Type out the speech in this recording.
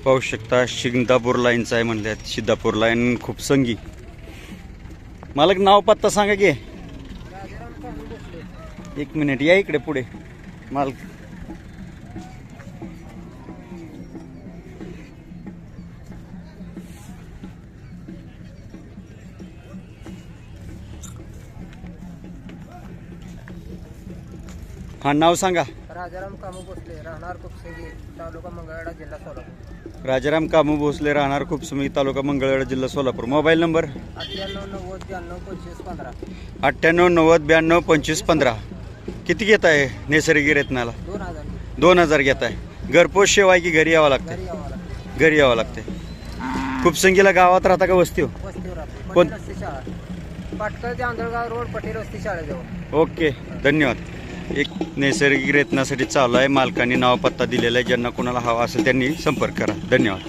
पाहू शकता सिंदापूर लाईनचा आहे म्हणल्यात. सिद्धापूर लाईन खूप संगी. मालक नाव पत्ता सांगा की. एक मिनिट या इकडे पुढे. मालक हा नाव सांगा. राजाराम कामू भोसले राहणार कुपसंगी तालुका मंगळवेढा जिल्हा सोलापूर. राजाराम कामू भोसले राहणार खूपसंगी तालुका मंगळवेढा जिल्हा सोलापूर. Mobile number 9890922515. 9890922515. किती घेत आहे नैसर्गिक रेतनाला? 2000 घेत आहे. घरपोच सेवा आहे की घरी यावं लागतं? घरी यावं लागते. खूपसंगीला गावात राहता का वस्तीवर? कोण? पाटकर ते आंधळगाव रोड पटेल वस्ती शाळेजवळ. ओके धन्यवाद. एक नैसर्गिक रेतनासाठी चालू आहे. मालकांनी नाव पत्ता दिलेला आहे. ज्यांना कोणाला हवा असेल त्यांनी संपर्क करा. धन्यवाद.